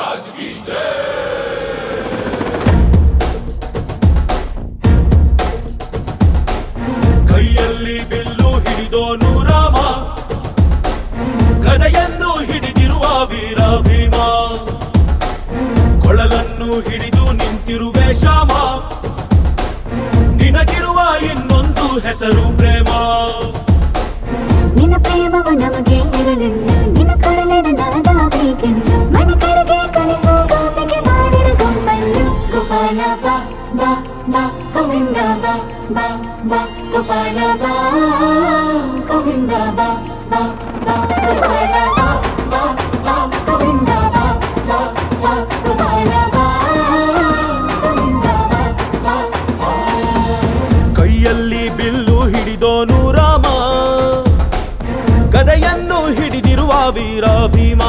महाराज की जय। ಕೈಯಲ್ಲಿ ಬಿಲ್ಲು ಹಿಡಿದೋನು ರಾಮ, ಗದೆಯನ್ನು ಹಿಡಿದಿರುವ ವೀರ ಭೀಮ, ಕೊಳಲನ್ನು ಹಿಡಿದು ನಿಂತಿರುವೆ ಶ್ಯಾಮ, ನಿನಗಿರುವ ಇನ್ನೊಂದು ಹೆಸರು ಪ್ರೇಮ. ನಿನ್ನ ಪ್ರೇಮವು ನಮಗೆ ಇರಲಿಲ್ಲ, ನಿನ್ನ ಕೊಡಲಿನ ನಾದಾಬೇಕೆಂದು ಮನೆ ಕಡೆಗೆ ಕಳಿಸೋ ಗೋಪಿಗೆ ಮಾಡಿರ ಗೊಂಬನ್ನು. ಗೋಪಾಲ ಬಾ ಬಾ ಬಾ ಗೋವಿಂದ ಬಾ ಬಾ ಬಾ ಗೋಪಾಲ ಬಾ ಗೋವಿಂದ ಬಾ ಬಾ ಬಾ ಗೋಪಾಲ ಬಾ ಬಾ ಬಾ ಗೋವಿಂದ ಬಾ ಬಾ ಬಾ ಗೋಪಾಲ ಬಾ ಗೋವಿಂದ ಬಾ ಬಾ ಬಾ. ಕೈಯಲ್ಲಿ ಬಿಲ್ಲು ಹಿಡಿದೋನು ರಾಮ, ಗದೆಯನ್ನು ಹಿಡಿದಿರುವ ವೀರ ಭೀಮ.